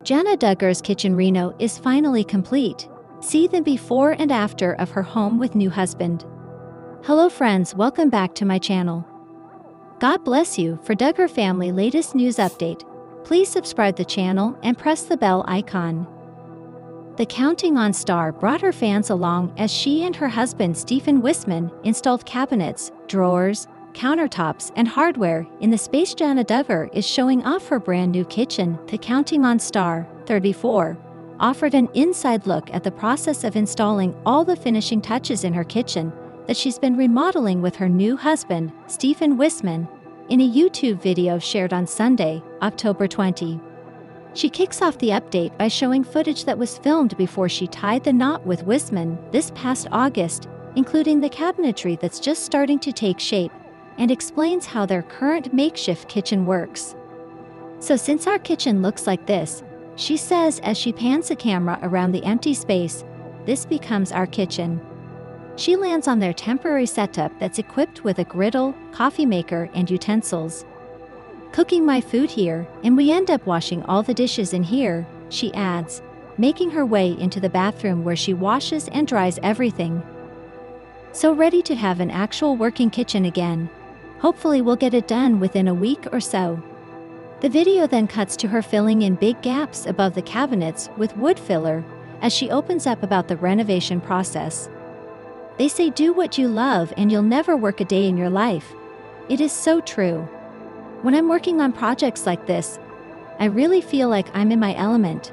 Jana Duggar's kitchen Reno is finally complete. See the before and after of her home with new husband. Hello friends, welcome back to my channel. God bless you. For Duggar family latest news update, please subscribe the channel and press the bell icon. The Counting On star brought her fans along as she and her husband Stephen Wisman installed cabinets, drawers, countertops, and hardware in the space. Jana Duggar is showing off her brand new kitchen. The Counting On star, 34, offered an inside look at the process of installing all the finishing touches in her kitchen that she's been remodeling with her new husband, Stephen Wisman, in a YouTube video shared on Sunday, October 20. She kicks off the update by showing footage that was filmed before she tied the knot with Wisman this past August, including the cabinetry that's just starting to take shape, and explains how their current makeshift kitchen works. "So since our kitchen looks like this," she says as she pans the camera around the empty space, "this becomes our kitchen." She lands on their temporary setup that's equipped with a griddle, coffee maker, and utensils. "Cooking my food here, and we end up washing all the dishes in here," she adds, making her way into the bathroom where she washes and dries everything. "So ready to have an actual working kitchen again. Hopefully we'll get it done within a week or so." The video then cuts to her filling in big gaps above the cabinets with wood filler as she opens up about the renovation process. "They say do what you love and you'll never work a day in your life. It is so true. When I'm working on projects like this, I really feel like I'm in my element.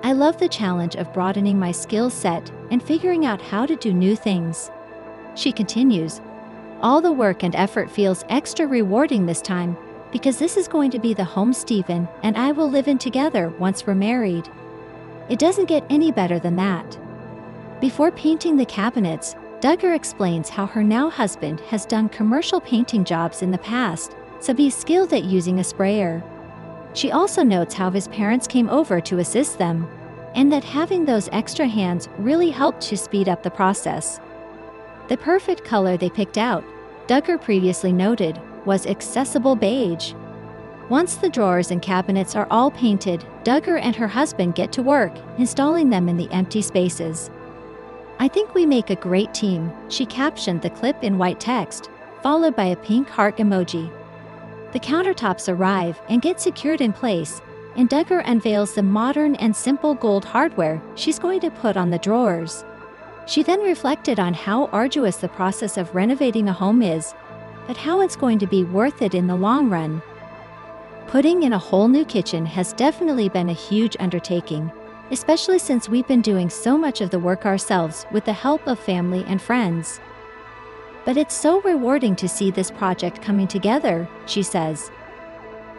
I love the challenge of broadening my skill set and figuring out how to do new things." She continues, "All the work and effort feels extra rewarding this time because this is going to be the home Stephen and I will live in together once we're married. It doesn't get any better than that." Before painting the cabinets, Duggar explains how her now husband has done commercial painting jobs in the past, so he's skilled at using a sprayer. She also notes how his parents came over to assist them, and that having those extra hands really helped to speed up the process. The perfect color they picked out, Duggar previously noted, was accessible beige. Once the drawers and cabinets are all painted, Duggar and her husband get to work, installing them in the empty spaces. "I think we make a great team," she captioned the clip in white text, followed by a pink heart emoji. The countertops arrive and get secured in place, and Duggar unveils the modern and simple gold hardware she's going to put on the drawers. She then reflected on how arduous the process of renovating a home is, but how it's going to be worth it in the long run. "Putting in a whole new kitchen has definitely been a huge undertaking, especially since we've been doing so much of the work ourselves with the help of family and friends. But it's so rewarding to see this project coming together," she says.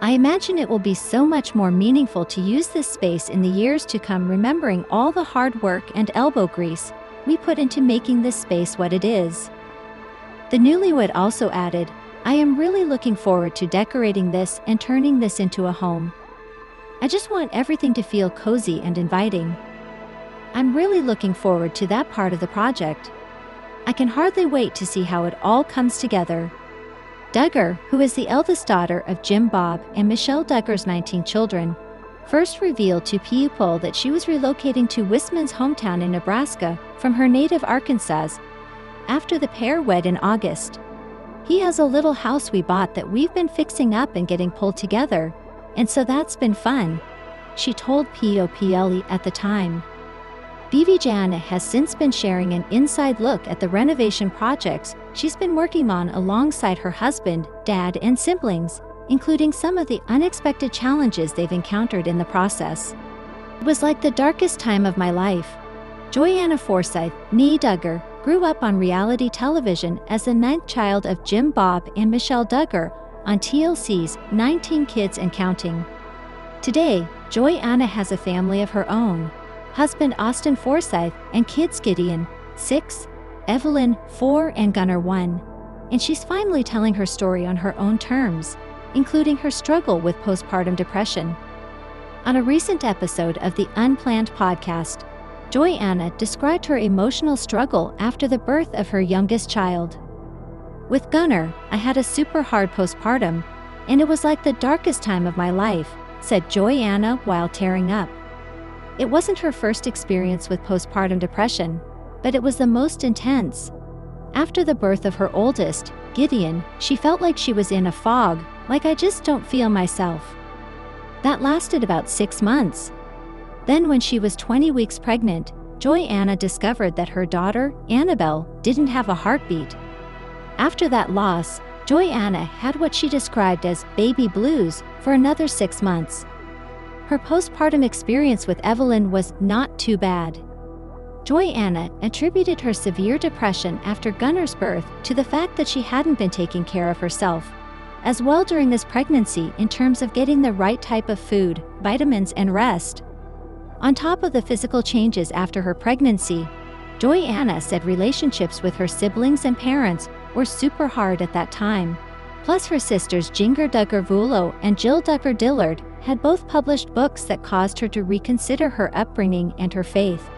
"I imagine it will be so much more meaningful to use this space in the years to come, remembering all the hard work and elbow grease we put into making this space what it is." The newlywed also added, "I am really looking forward to decorating this and turning this into a home. I just want everything to feel cozy and inviting. I'm really looking forward to that part of the project. I can hardly wait to see how it all comes together." Duggar, who is the eldest daughter of Jim Bob and Michelle Duggar's 19 children, first revealed to People that she was relocating to Wisman's hometown in Nebraska from her native Arkansas after the pair wed in August. "He has a little house we bought that we've been fixing up and getting pulled together, and so that's been fun," she told People at the time. BV Jana has since been sharing an inside look at the renovation projects she's been working on alongside her husband, dad, and siblings, including some of the unexpected challenges they've encountered in the process. "It was like the darkest time of my life." Joanna Forsyth, née Duggar, grew up on reality television as the 9th child of Jim Bob and Michelle Duggar on TLC's 19 Kids and Counting. Today, Joanna has a family of her own. Husband Austin Forsyth and kids Gideon, 6, Evelyn, 4, and Gunnar, 1. And she's finally telling her story on her own terms, including her struggle with postpartum depression. On a recent episode of the Unplanned podcast, Joanna described her emotional struggle after the birth of her youngest child. "With Gunnar, I had a super hard postpartum, and it was like the darkest time of my life," said Joanna while tearing up. It wasn't her first experience with postpartum depression, but it was the most intense. After the birth of her oldest, Gideon, she felt like she was in a fog, like I just don't feel myself. That lasted about 6 months. Then when she was 20 weeks pregnant, Joanna discovered that her daughter, Annabelle, didn't have a heartbeat. After that loss, Joanna had what she described as baby blues for another 6 months. Her postpartum experience with Evelyn was not too bad. Joanna attributed her severe depression after Gunnar's birth to the fact that she hadn't been taking care of herself as well during this pregnancy in terms of getting the right type of food, vitamins, and rest. On top of the physical changes after her pregnancy, Joanna said relationships with her siblings and parents were super hard at that time. Plus, her sisters Jana Duggar and Jill Duggar Dillard had both published books that caused her to reconsider her upbringing and her faith.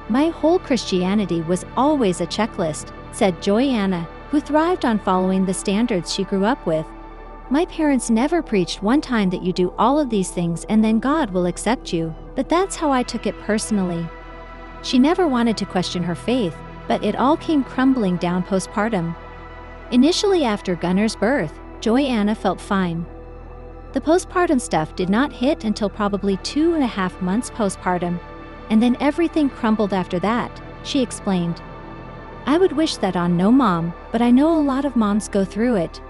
My whole Christianity was always a checklist, said Joanna, who thrived on following the standards she grew up with. My parents never preached one time that you do all of these things and then God will accept you, but that's how I took it personally. She never wanted to question her faith, but it all came crumbling down postpartum. Initially after Gunnar's birth, Joanna felt fine. The postpartum stuff did not hit until probably 2.5 months postpartum, and then everything crumbled after that, she explained. I would wish that on no mom, but I know a lot of moms go through it.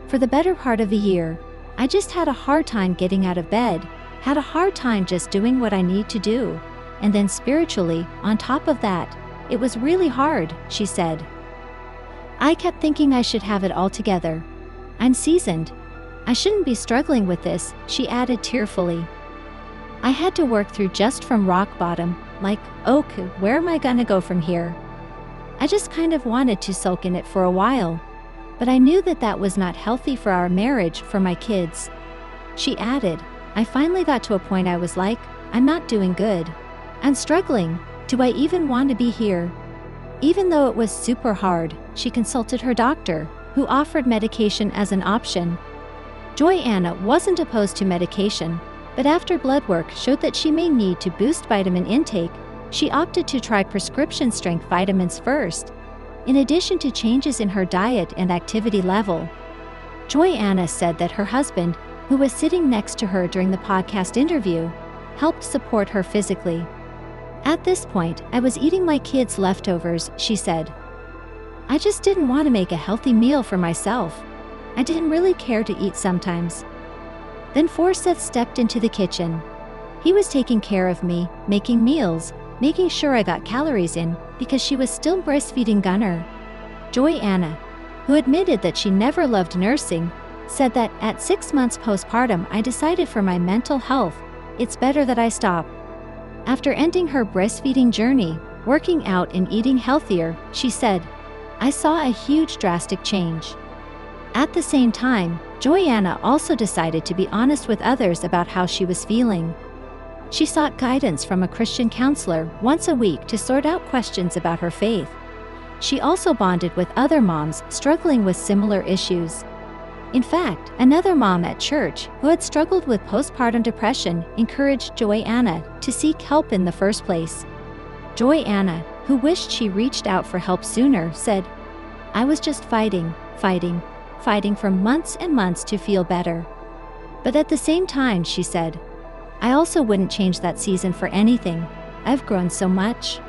For the better part of a year, I just had a hard time getting out of bed, had a hard time just doing what I need to do. And then spiritually, on top of that, it was really hard, she said. I kept thinking I should have it all together. I'm seasoned. I shouldn't be struggling with this, she added tearfully. I had to work through just from rock bottom, like, okay, where am I gonna go from here? I just kind of wanted to sulk in it for a while. But I knew that that was not healthy for our marriage, for my kids. She added, I finally got to a point I was like, I'm not doing good. I'm struggling. Do I even want to be here? Even though it was super hard, she consulted her doctor, who offered medication as an option. Joanna wasn't opposed to medication, but after blood work showed that she may need to boost vitamin intake, she opted to try prescription-strength vitamins first, in addition to changes in her diet and activity level. Joanna said that her husband, who was sitting next to her during the podcast interview, helped support her physically. At this point, I was eating my kids' leftovers, she said. I just didn't want to make a healthy meal for myself. I didn't really care to eat sometimes. Then Forsyth stepped into the kitchen. He was taking care of me, making meals, making sure I got calories in, because she was still breastfeeding Gunnar. Joanna, who admitted that she never loved nursing, said that at 6 months postpartum I decided for my mental health, it's better that I stop. After ending her breastfeeding journey, working out and eating healthier, she said, I saw a huge drastic change. At the same time, Joanna also decided to be honest with others about how she was feeling. She sought guidance from a Christian counselor once a week to sort out questions about her faith. She also bonded with other moms struggling with similar issues. In fact, another mom at church who had struggled with postpartum depression encouraged Joanna to seek help in the first place. Joanna, who wished she reached out for help sooner, said, I was just fighting for months and months to feel better. But at the same time, she said, I also wouldn't change that season for anything. I've grown so much.